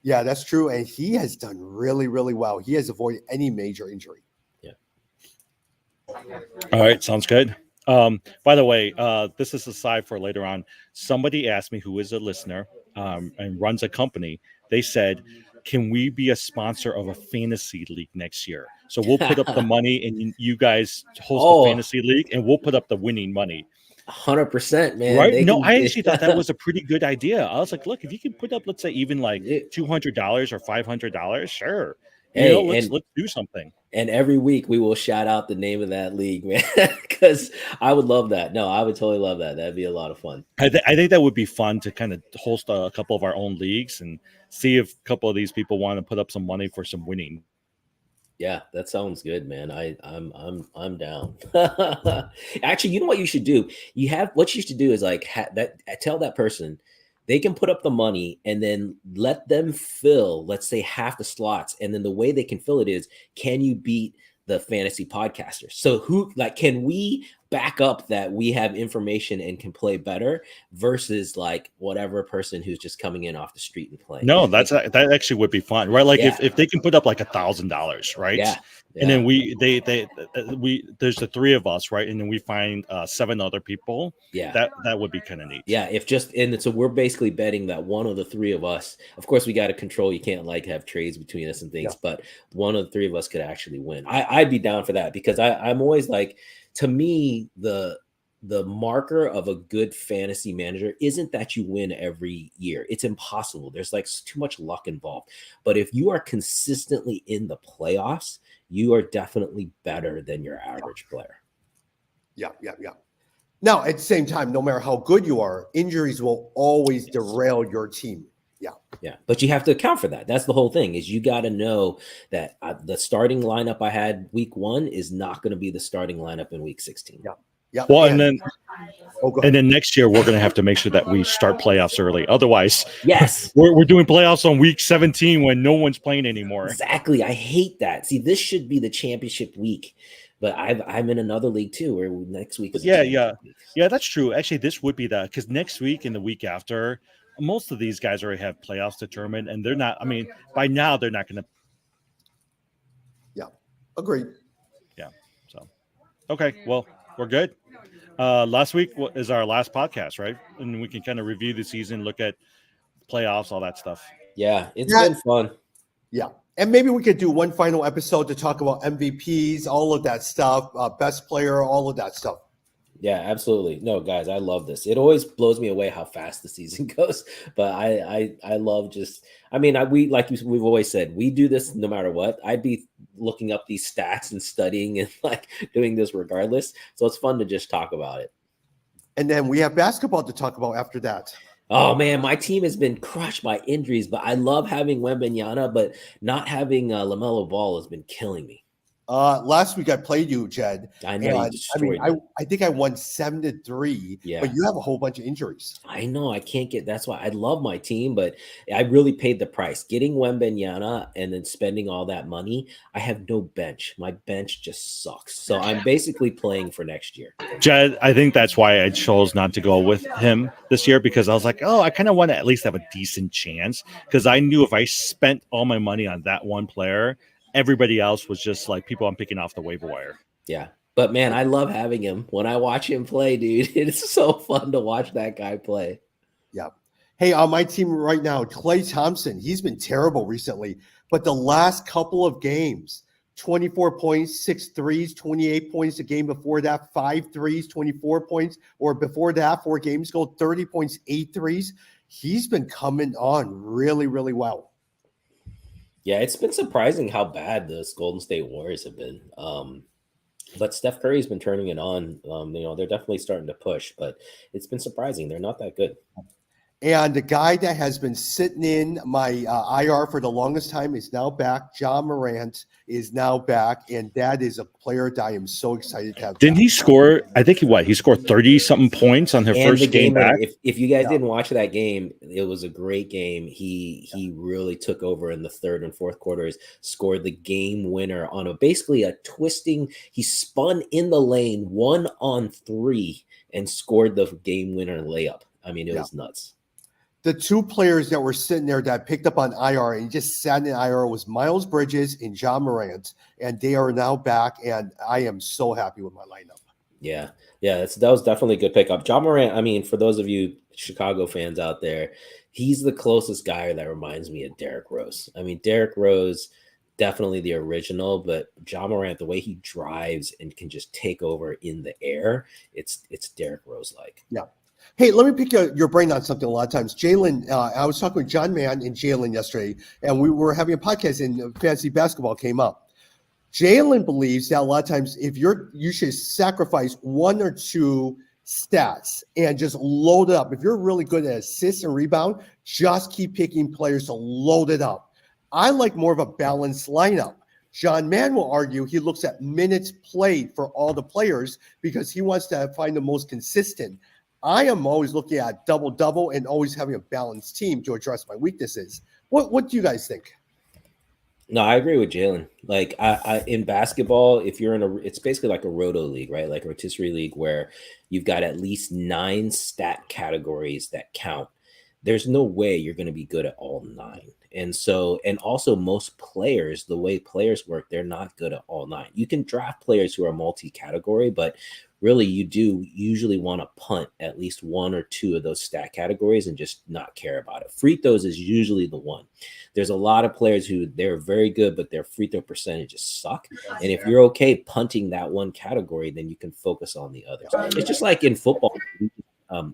[SPEAKER 1] Yeah, that's true. And he has done really, really well. He has avoided any major injury.
[SPEAKER 2] Yeah.
[SPEAKER 3] All right. Sounds good. By the way, this is aside for later on. Somebody asked me, who is a listener and runs a company. They said, "Can we be a sponsor of a fantasy league next year? So we'll put up the money, and you guys host the
[SPEAKER 2] Oh,
[SPEAKER 3] fantasy league, and we'll put up the winning money."
[SPEAKER 2] 100%, man.
[SPEAKER 3] Right?
[SPEAKER 2] They
[SPEAKER 3] No,
[SPEAKER 2] can.
[SPEAKER 3] I actually thought that was a pretty good idea. I was like, look, if you can put up, let's say, even like
[SPEAKER 2] It-
[SPEAKER 3] $200 or $500, sure.
[SPEAKER 2] hey,
[SPEAKER 3] Let's do something.
[SPEAKER 2] and every week we will shout out the name of that league, man, because I would love that. No, I would totally love that. That'd be a lot of fun.
[SPEAKER 3] I think that would be fun to kind of host a couple of our own leagues and see if a couple of these people want to put up some money for some winning.
[SPEAKER 2] Yeah, that sounds good, man. I'm down. Actually, you know what you should do? What you should do is like tell that person they can put up the money and then let them fill, let's say, half the slots. And then the way they can fill it is, can you beat the fantasy podcasters? So can we back up that we have information and can play better versus like whatever person who's just coming in off the street and playing?
[SPEAKER 3] No, that actually would be fun, right? Like
[SPEAKER 2] Yeah.
[SPEAKER 3] if they can put up like $1,000, right?
[SPEAKER 2] Yeah.
[SPEAKER 3] And then there's the three of us, right? And then we find 7 other people.
[SPEAKER 2] Yeah.
[SPEAKER 3] That would be kind of neat.
[SPEAKER 2] Yeah, so we're basically betting that one of the 3 of us, of course, we got to control. You can't like have trades between us and things, but one of the 3 of us could actually win. I'd be down for that because I'm always like, to me, the marker of a good fantasy manager isn't that you win every year. It's impossible. There's like too much luck involved. But if you are consistently in the playoffs, you are definitely better than your average player.
[SPEAKER 1] Yeah. Now, at the same time, no matter how good you are, injuries will always derail your team.
[SPEAKER 2] Yeah, but you have to account for that. That's the whole thing. Is you got to know that the starting lineup I had week 1 is not going to be the starting lineup in week 16.
[SPEAKER 1] Yeah.
[SPEAKER 3] Well, and then
[SPEAKER 1] go ahead.
[SPEAKER 3] next year we're going to have to make sure that we start playoffs early. Otherwise,
[SPEAKER 2] yes,
[SPEAKER 3] we're doing playoffs on week 17 when no one's playing anymore.
[SPEAKER 2] Exactly. I hate that. See, this should be the championship week, but I'm in another league too, where next week is
[SPEAKER 3] yeah, that's true. Actually, this would be that because next week and the week after, most of these guys already have playoffs determined, and they're not. I mean, by now they're not going to.
[SPEAKER 1] Yeah, agreed.
[SPEAKER 3] Yeah. So, okay, well, we're good. Last week is our last podcast, right? And we can kind of review the season, look at playoffs, all that stuff.
[SPEAKER 2] Yeah, it's been fun.
[SPEAKER 1] Yeah. And maybe we could do one final episode to talk about MVPs, all of that stuff, best player, all of that stuff.
[SPEAKER 2] Yeah, absolutely. No, guys, I love this. It always blows me away how fast the season goes. But I love we've always said, we do this no matter what. I'd be looking up these stats and studying and like doing this regardless. So it's fun to just talk about it.
[SPEAKER 1] And then we have basketball to talk about after that.
[SPEAKER 2] Oh man, my team has been crushed by injuries, but I love having Wembanyama, but not having LaMelo Ball has been killing me.
[SPEAKER 1] Last week I played you, Jed.
[SPEAKER 2] I know.
[SPEAKER 1] I think I won 7-3.
[SPEAKER 2] Yeah.
[SPEAKER 1] But you have a whole bunch of injuries.
[SPEAKER 2] I know. I can't get. That's why I love my team, but I really paid the price. Getting Wembanyama and then spending all that money. I have no bench. My bench just sucks. So I'm basically playing for next year.
[SPEAKER 3] Jed, I think that's why I chose not to go with him this year because I was like, I kind of want to at least have a decent chance because I knew if I spent all my money on that one player, everybody else was just like people I'm picking off the waiver wire.
[SPEAKER 2] Yeah. But man, I love having him. When I watch him play, dude, it's so fun to watch that guy play.
[SPEAKER 1] Yeah. Hey, on my team right now, Klay Thompson, he's been terrible recently. But the last couple of games, 24 points, 6 threes, 28 points a game before that, 5 threes, 24 points, or before that, 4 games ago, 30 points, 8 threes. He's been coming on really, really well.
[SPEAKER 2] Yeah, it's been surprising how bad the Golden State Warriors have been. But Steph Curry's been turning it on. They're definitely starting to push, but it's been surprising. They're not that good.
[SPEAKER 1] And the guy that has been sitting in my IR for the longest time is now back. Ja Morant is now back, and that is a player that I am so excited to have.
[SPEAKER 3] Didn't he score? I think he scored 30-something points on her first game back.
[SPEAKER 2] If you guys didn't watch that game, it was a great game. He really took over in the third and fourth quarters, scored the game winner on basically a twisting. He spun in the lane 1-on-3 and scored the game winner layup. I mean, it was nuts.
[SPEAKER 1] The 2 players that were sitting there that picked up on IR and just sat in IR was Miles Bridges and Ja Morant, and they are now back, and I am so happy with my lineup.
[SPEAKER 2] Yeah, yeah, that was definitely a good pickup. John Morant, I mean, for those of you Chicago fans out there, he's the closest guy that reminds me of Derrick Rose. I mean, Derrick Rose, definitely the original, but John Morant, the way he drives and can just take over in the air, it's Derrick Rose like.
[SPEAKER 1] Yeah. Hey, let me pick your brain on something a lot of times. Jalen, I was talking with John Mann and Jalen yesterday, and we were having a podcast, and fantasy basketball came up. Jalen believes that a lot of times if you should sacrifice one or two stats and just load it up. If you're really good at assists and rebound, just keep picking players to load it up. I like more of a balanced lineup. John Mann will argue he looks at minutes played for all the players because he wants to find the most consistent. I am always looking at double-double and always having a balanced team to address my weaknesses. What do you guys think?
[SPEAKER 2] No, I agree with Jalen. Like I in basketball, if you're it's basically like a roto league, right? Like a rotisserie league where you've got at least 9 stat categories that count. There's no way you're going to be good at all 9. And so, and also most players, the way players work, they're not good at all 9. You can draft players who are multi-category, but really you do usually want to punt at least 1 or 2 of those stat categories and just not care about it. Free throws is usually the one. There's a lot of players who they're very good, but their free throw percentages suck. And if you're okay punting that one category, then you can focus on the others. It's just like in football.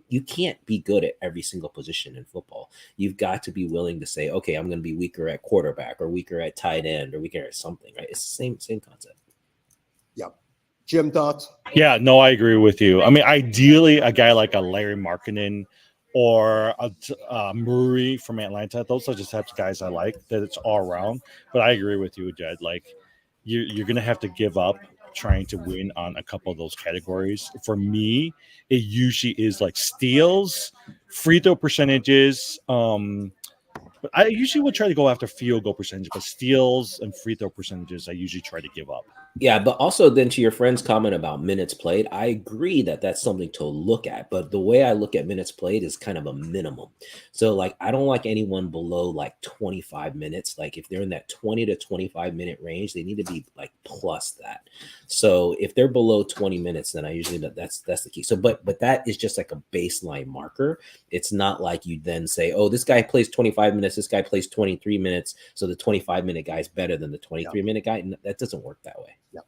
[SPEAKER 2] You can't be good at every single position in football. You've got to be willing to say, okay, I'm going to be weaker at quarterback or weaker at tight end or weaker at something, right? It's the same concept.
[SPEAKER 1] Yeah. Jim, thoughts?
[SPEAKER 3] Yeah, no, I agree with you. I mean, ideally, a guy like a Larry Markkinen or a Murray from Atlanta, those are just types of guys I like, that it's all around. But I agree with you, Jed. Like, you're going to have to give up trying to win on a couple of those categories. For me, it usually is like steals, free throw percentages. But I usually would try to go after field goal percentage, but steals and free throw percentages, I usually try to give up.
[SPEAKER 2] Yeah, but also then to your friend's comment about minutes played, I agree that that's something to look at. But the way I look at minutes played is kind of a minimum. So like, I don't like anyone below like 25 minutes. Like if they're in that 20 to 25 minute range, they need to be like plus that. So if they're below 20 minutes, then I usually that's the key. So but that is just like a baseline marker. It's not like you then say, oh, this guy plays 25 minutes, this guy plays 23 minutes, so the 25-minute guy is better than the 23-minute guy. And that doesn't work that way.
[SPEAKER 1] Yeah.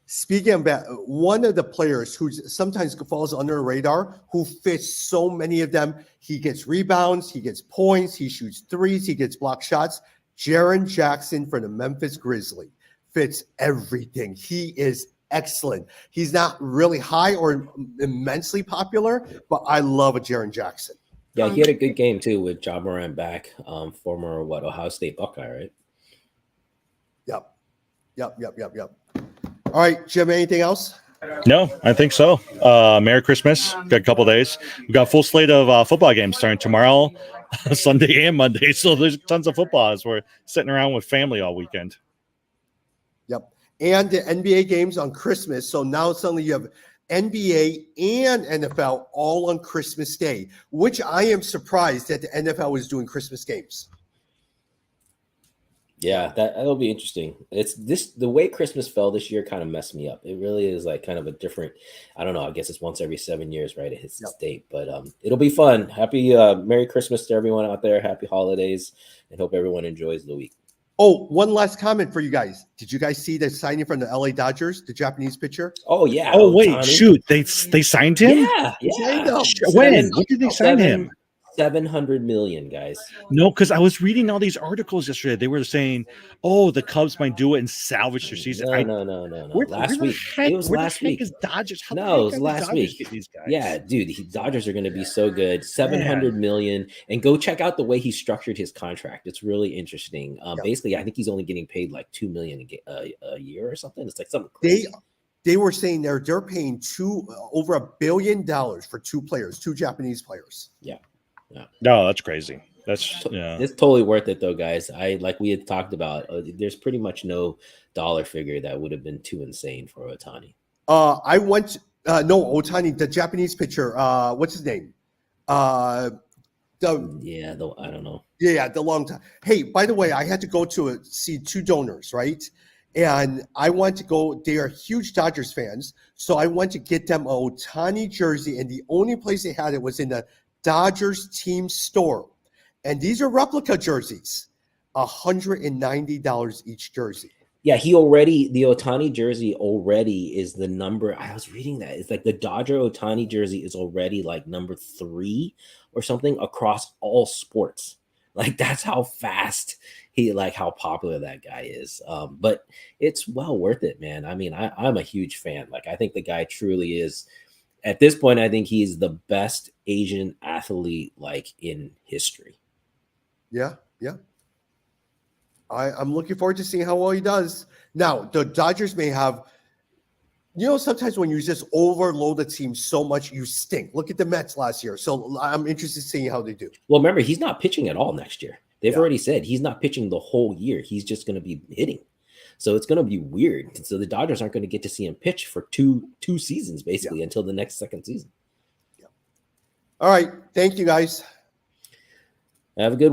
[SPEAKER 1] Speaking of that, one of the players who sometimes falls under the radar, who fits so many of them, he gets rebounds, he gets points, he shoots threes, he gets block shots. Jaren Jackson for the Memphis Grizzlies fits everything. He is excellent. He's not really high or immensely popular, but I love a Jaren Jackson.
[SPEAKER 2] Yeah, he had a good game too with Ja Morant back, former Ohio State Buckeye, right?
[SPEAKER 1] Yep. All right, Jim, anything else?
[SPEAKER 3] No, I think so. Merry Christmas. Got a couple days. We've got a full slate of football games starting tomorrow, Sunday and Monday. So there's tons of football as we're sitting around with family all weekend.
[SPEAKER 1] Yep. And the NBA games on Christmas. So now suddenly you have NBA and NFL all on Christmas Day, which I am surprised that the NFL is doing Christmas games.
[SPEAKER 2] Yeah, that'll be interesting. The way Christmas fell this year kind of messed me up. It really is like kind of a different, I don't know, I guess it's once every 7 years, right? It hits its date, but it'll be fun. Happy Merry Christmas to everyone out there. Happy holidays, and hope everyone enjoys the week.
[SPEAKER 1] Oh, one last comment for you guys. Did you guys see the signing from the LA Dodgers, the Japanese pitcher?
[SPEAKER 2] Oh yeah.
[SPEAKER 3] Oh wait, shoot. They signed him?
[SPEAKER 2] Yeah.
[SPEAKER 3] When did they sign him?
[SPEAKER 2] 700 million, guys.
[SPEAKER 3] No, because I was reading all these articles yesterday. They were saying, "Oh, the Cubs might do it and salvage their season."
[SPEAKER 2] No. Last week. It was last week.
[SPEAKER 3] Dodgers?
[SPEAKER 2] No, it was last week. Yeah, dude, Dodgers are going to be so good. 700 million, and go check out the way he structured his contract. It's really interesting. Basically, I think he's only getting paid like $2 million a year or something. It's like something crazy.
[SPEAKER 1] They were saying they're paying over $1 billion for 2 players, 2 Japanese players.
[SPEAKER 2] Yeah.
[SPEAKER 3] No, that's crazy. It's
[SPEAKER 2] totally worth it though, guys. Like we had talked about, there's pretty much no dollar figure that would have been too insane for Ohtani.
[SPEAKER 1] Ohtani, the Japanese pitcher. What's his name? I don't know. Yeah, the long time. Hey, by the way, I had to go see 2 donors, right? And I want to go, they are huge Dodgers fans. So I want to get them a Ohtani jersey. And the only place they had it was in the Dodgers team store. And these are replica jerseys, $190 each jersey.
[SPEAKER 2] Yeah, the Ohtani jersey already is the number. I was reading that. It's like the Dodger Ohtani jersey is already like number 3 or something across all sports. Like that's how fast how popular that guy is. But it's well worth it, man. I mean, I'm a huge fan. Like I think the guy truly is, at this point, I think he's the best Asian athlete like in history.
[SPEAKER 1] Yeah. I'm looking forward to seeing how well he does. Now, the Dodgers may have, sometimes when you just overload the team so much, you stink. Look at the Mets last year. So I'm interested in seeing how they do.
[SPEAKER 2] Well, remember, he's not pitching at all next year. They've already said he's not pitching the whole year. He's just going to be hitting. So it's going to be weird. So the Dodgers aren't going to get to see him pitch for two seasons, basically, until the next second season.
[SPEAKER 1] All right. Thank you, guys.
[SPEAKER 2] Have a good one.